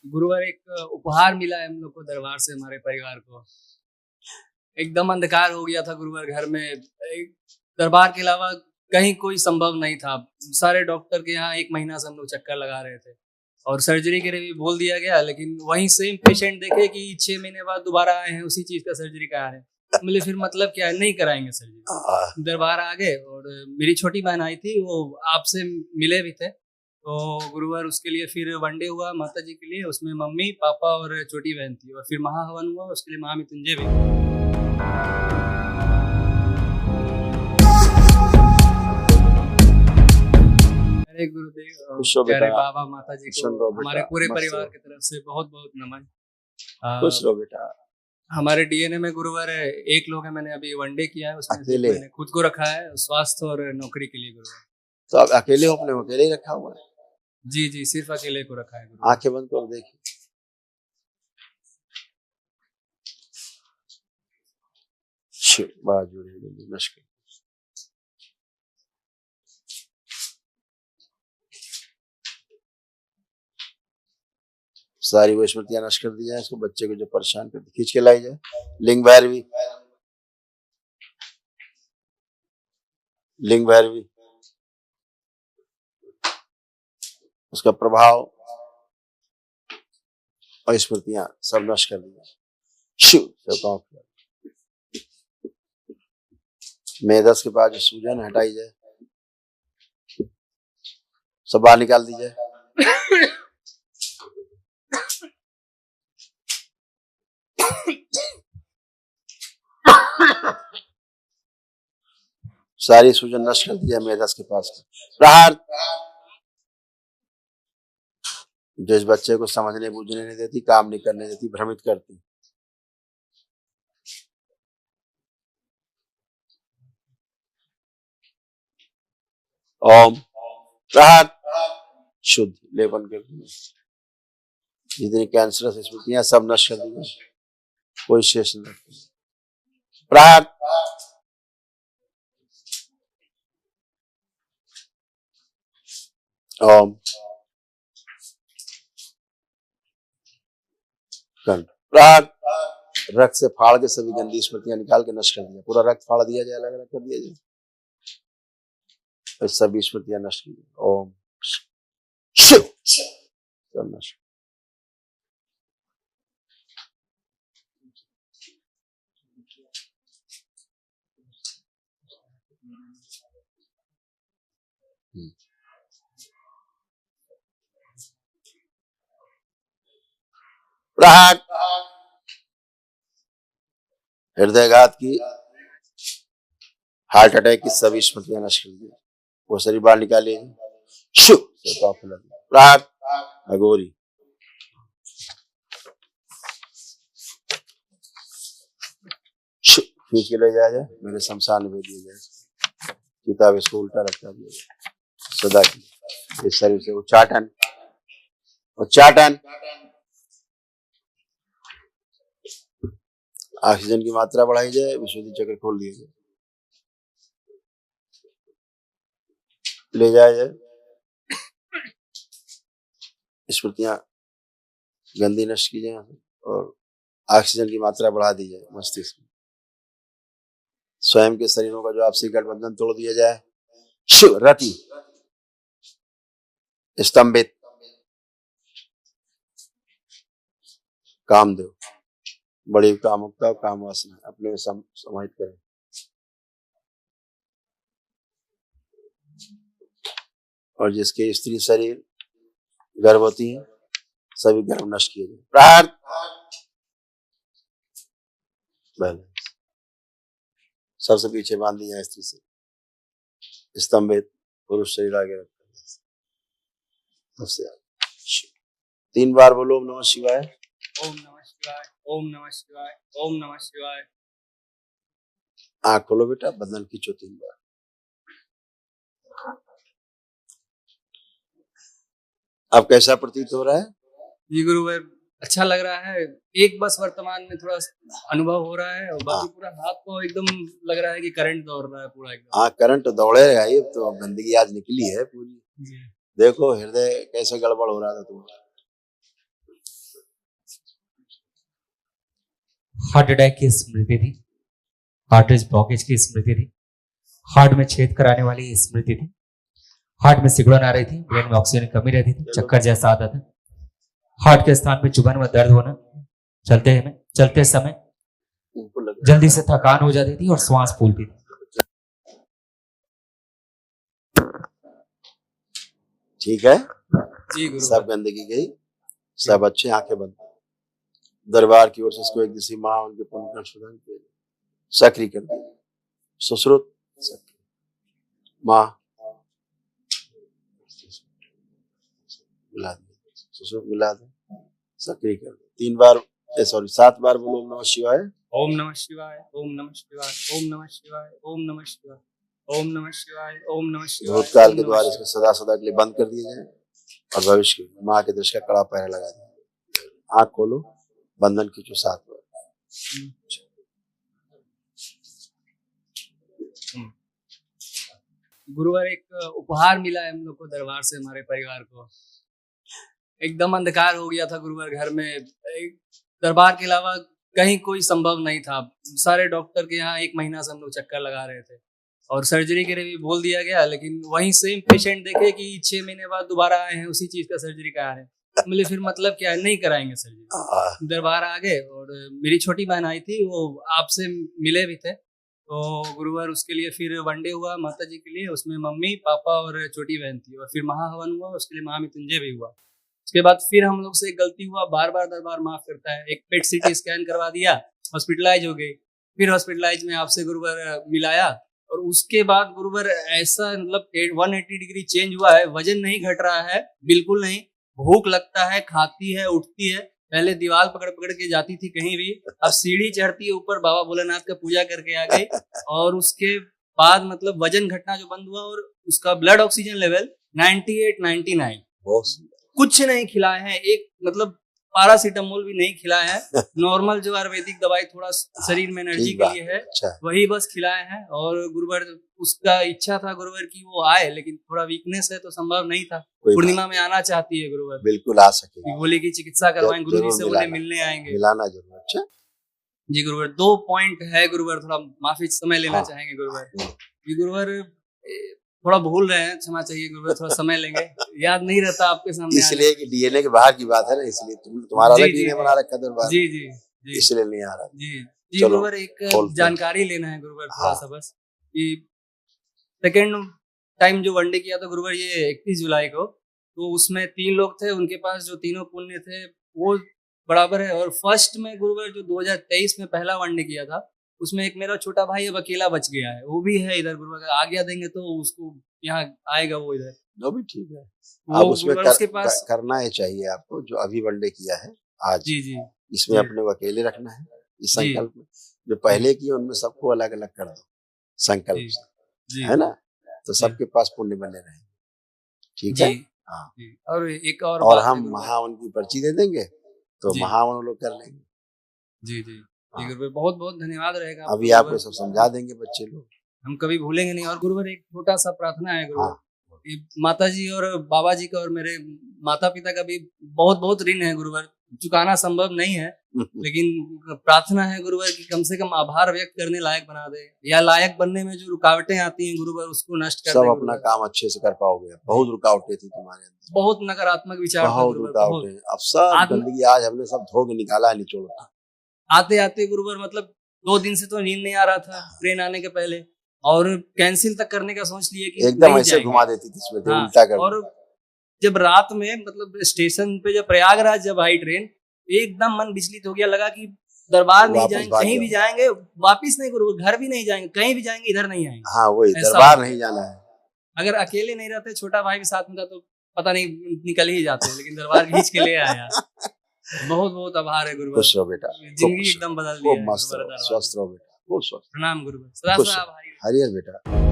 गुरुवार एक उपहार मिला है हम लोग को दरबार से, हमारे परिवार को। एकदम अंधकार हो गया था गुरुवार घर में। दरबार के अलावा कहीं कोई संभव नहीं था। सारे डॉक्टर के यहाँ 1 महीना से हम लोग चक्कर लगा रहे थे और सर्जरी के लिए भी बोल दिया गया, लेकिन वहीं सेम पेशेंट देखे कि 6 महीने बाद दोबारा आए हैं, उसी चीज का सर्जरी करा रहे हैं। बोले फिर मतलब क्या है, नहीं कराएंगे सर्जरी। दरबार आ गए और मेरी छोटी बहन आई थी, वो आपसे मिले भी थे, तो गुरुवार उसके लिए फिर वनडे हुआ माता जी के लिए। उसमें मम्मी पापा और छोटी बहन थी, और फिर महाहवन हुआ, उसके लिए महामृत्युंजय भी। अरे गुरुदेव, प्यारे बाबा माता जी को हमारे पूरे परिवार की तरफ से बहुत बहुत नमन। खुश रहो बेटा। हमारे डीएनए में गुरुवार है। 1 लोग है, मैंने अभी वनडे किया है, उसमें मैंने खुद को रखा है स्वास्थ्य और नौकरी के लिए गुरुवार। तो आप अकेले हो, अपने अकेले ही रखा हुआ है? जी जी, सिर्फ अकेले को रखा है। आंखें बंद कर देखिए। नमस्कार। सारी वो स्मृतियां नष्ट कर दी जाए। इसको बच्चे को जो परेशान करती खींच के लाई जाए। लिंग भैरवी, लिंग भैरवी, उसका प्रभाव और स्मृतियां सब नष्ट कर दी जाए। शिव मेदस के पास जो सूजन हटाई जाए, सब बाहर निकाल दी जाए। सारी सूजन नष्ट कर दी जाए मेदस के पास। प्रहार, जो इस बच्चे को समझने बूझने नहीं देती, काम नहीं करने देती, भ्रमित करती। ओम प्रहार, शुद्ध लेपन कर दी। जितनी कैंसरस स्मृतियां सब नष्ट कर दी, कोई शेष नहीं रखती। प्रहार, ओम प्रहार, रक्त से फाड़ के सभी गंदी स्मृतियां निकाल के नष्ट कर दिया। पूरा रक्त फाड़ दिया जाए, अलग अलग कर दिया जाए, सभी स्मृतियां नष्ट की। ओम शिव, सब नष्ट। प्रहार, हृदयघात की, हार्ट अटैक की सभी स्मृतियां नष्ट कर दी। वो शरीर बाहर निकालिए। शिव से प्रहार, अघोरी, खींच के ले जाया जाए, मेरे शमशान में भेज दिया जाए। किताब इसको उल्टा रखा दिया जाए सदा की। इस शरीर से उच्चाटन, उच्चाटन। ऑक्सीजन की मात्रा बढ़ाई जाए, विशुद्धि चक्र खोल दिया जाए, ले जाया जाए। स्मृतियां गंदी नष्ट की जाए और ऑक्सीजन की मात्रा बढ़ा दी जाए मस्तिष्क में। स्वयं के शरीरों का जो आपसी गठबंधन तोड़ दिया जाए। शिव रति, स्तंभित, कामदेव, बड़ी कामुकता और काम वासना अपने में समाहित करें। और जिसके स्त्री शरीर गर्भवती है, सभी गर्भ नष्ट किए जाए। प्रहार, सबसे पीछे बांध दी जाए स्त्री से। स्तंभित पुरुष शरीर आगे रखकर सबसे आगे। 3 बार बोलो ओम नमः शिवाय। ओम नमः शिवाय, ओम नमः शिवाय, ओम नमः शिवाय। आँख खोलो बेटा, बंधन खींचो 3 बार। अब कैसा प्रतीत हो रहा है? जी गुरुवार अच्छा लग रहा है। एक बस वर्तमान में थोड़ा अनुभव हो रहा है, और बाकी पूरा हाथ को एकदम लग रहा है कि करंट दौड़ रहा है पूरा एकदम। हाँ, करंट तो दौड़ेगा ही। अब तो गंदगी आज निकली है पूरी। देखो हृदय कैसे गड़बड़ हो रहा था तुम्हारा। हार्ट अटैक की स्मृति थी, हार्ट ब्लॉकेज की स्मृति थी, हार्ट में छेद कराने वाली स्मृति थी, हार्ट में सिकुड़न आ रही थी, ब्रेन में ऑक्सीजन की कमी रहती थी, चक्कर जैसा आता था, हार्ट के स्थान पे चुभन व दर्द होना, चलते समय जल्दी से थकान हो जाती थी और श्वास फूलती थी। ठीक है, जी गुरुवर। सब गंदगी गई, सब अच्छे, आंखें बंद। दरबार की ओर से इसको एक दिशा माँ उनके पुण्य का सुधान किया, सक्रिय कर दिया, सुश्रुत माँ मिला दे, सुश्रुत मिला दे, सक्रिय कर दे। 3 बार 7 बार बोलो ओम नमः शिवाय, ओम नमः शिवाय, ओम नमः शिवाय, ओम नमः शिवाय, ओम नमः शिवाय, ओम नमः शिवाय, ओम नमः शिवाय। भूतकाल के द्वार इसको सदा सदा के लिए बंद कर दिए जाए और भविष्य की माँ के दृष्टि का कड़ा पहरा लगा दिया। आंख खोलो, बंधन खींचो 7 बार। गुरुवर, एक उपहार मिला है हम लोग को दरबार से, हमारे परिवार को। एकदम अंधकार हो गया था गुरुवर घर में, दरबार के अलावा कहीं कोई संभव नहीं था। सारे डॉक्टर के यहाँ 1 महीना से हम लोग चक्कर लगा रहे थे और सर्जरी के लिए भी बोल दिया गया, लेकिन वहीं सेम पेशेंट देखे कि 6 महीने बाद दोबारा आए हैं, उसी चीज का सर्जरी करा रहे हैं। बोले फिर मतलब क्या है, नहीं कराएंगे सर्जरी। दरबार आ गए और मेरी छोटी बहन आई थी, वो आपसे मिले भी थे, तो गुरुवर उसके लिए फिर वनडे हुआ माता जी के लिए, उसमें मम्मी पापा और छोटी बहन थी, और फिर महाहवन हुआ, उसके लिए महामृत्युंजय भी हुआ। उसके बाद फिर हम लोग से एक गलती हुआ, बार बार दरबार माफ करता है। एक पेट सीटी स्कैन करवा दिया, हॉस्पिटलाइज हो गई, फिर हॉस्पिटलाइज में आपसे गुरुवर मिलाया, और उसके बाद गुरुवर ऐसा मतलब 180 डिग्री चेंज हुआ है। वजन नहीं घट रहा है, बिल्कुल नहीं, भूख लगता है, खाती है, उठती है। पहले दीवार पकड़ पकड़ के जाती थी कहीं भी, अब सीढ़ी चढ़ती है ऊपर, बाबा भोलेनाथ का पूजा करके आ गई। और उसके बाद मतलब वजन घटना जो बंद हुआ, और उसका ब्लड ऑक्सीजन लेवल 98-99। कुछ नहीं खिलाए हैं, एक मतलब पैरासीटामोल भी नहीं खिलाए हैं। नॉर्मल जो आयुर्वेदिक दवाई थोड़ा शरीर में एनर्जी के लिए है, वही बस खिलाए हैं। और गुरुवर उसका इच्छा था गुरुवर की वो आए, लेकिन थोड़ा वीकनेस है तो संभव नहीं था। पूर्णिमा में आना चाहती है गुरुवर, बिल्कुल आ सके, बोले की चिकित्सा करवाएं, गुरु जी से बोले मिलने आएंगे, मिलाना जरूर। अच्छा जी गुरुवर, 2 पॉइंट है गुरुवर, थोड़ा माफी समय लेना चाहेंगे गुरुवर। ये गुरुवर थोड़ा भूल रहे हैं, क्षमा चाहिए गुरुवर, थोड़ा समय लेंगे, याद नहीं रहता आपके सामने, इसलिए कि डीएनए के बाहर की बात है ना, इसलिए तुम्हारा अलग डीएनए बना रखा दरबार, जी जी जी, इसलिए नहीं आ रहा। जी गुरुवर, एक जानकारी लेना है गुरुवर थोड़ा सा बस, कि सेकेंड टाइम जो वनडे किया था गुरुवर ये 31 जुलाई को, तो उसमें 3 लोग थे, उनके पास जो तीनों पुण्य थे वो बराबर है। और फर्स्ट में गुरुवर जो 2023 में पहला वनडे किया था, उसमें एक मेरा छोटा भाई अब अकेला बच गया है, वो भी है इधर गुरुवर, आज्ञा देंगे तो उसको यहाँ आएगा वो इधर, वो भी ठीक है। अब उसमें उसके पास करना ही चाहिए आपको, जो अभी वनडे किया है आज, जी जी, इसमें अपने को अकेले रखना है इस संकल्प में। जो पहले किए उनमें सबको अलग अलग कर दो संकल्प से, है ना, तो सबके पास पुण्य बने रहेंगे। ठीक है, हाँ। और एक और हम महावन की पर्ची दे देंगे तो महावन लोग कर लेंगे। जी जी, बहुत बहुत धन्यवाद रहेगा। अभी आपको सब समझा देंगे बच्चे लोग, हम कभी भूलेंगे नहीं। और गुरुवर एक छोटा सा प्रार्थना है गुरुवर, माता जी और बाबा जी का और मेरे माता पिता का भी बहुत बहुत ऋण है गुरुवर, चुकाना संभव नहीं है, लेकिन प्रार्थना है गुरुवर कि कम से कम आभार व्यक्त करने लायक बना दे, या लायक बनने में जो रुकावटें आती हैं गुरुवर उसको नष्ट कर दे। सब अपना काम अच्छे से कर पाओगे। बहुत रुकावटें थी तुम्हारे अंदर, बहुत नकारात्मक विचार था गुरुवर, बहुत। अब सब गंदगी आज हमने सब धो के निकाला है निचोड़ का। आते आते गुरुवर मतलब 2 दिन से तो नींद नहीं आ रहा था ट्रेन आने के पहले, और कैंसिल तक करने का सोच लिए कि एकदम ऐसे घुमा देती थी इसमें, उल्टा कर। और जब रात में मतलब स्टेशन पे जब प्रयागराज जब आई ट्रेन, एकदम मन विचलित हो गया, लगा कि दरबार नहीं जाएंगे, कहीं भी जाएंगे वापिस नहीं गुरुवर, घर भी नहीं जाएंगे, कहीं भी जाएंगे इधर नहीं आएंगे। हाँ वही, दरबार नहीं जाना है। अगर अकेले नहीं रहते, छोटा भाई भी साथ में था तो पता नहीं निकल ही जाते, लेकिन दरबार खींच के ले आया। बहुत बहुत आभार है गुरुवर, खुश रहो बेटा, जिंदगी एकदम बदल दी है। स्वस्थ रहो बेटा, बहुत स्वस्थ। प्रणाम गुरुवर, सदा सदा हरियर बेटा।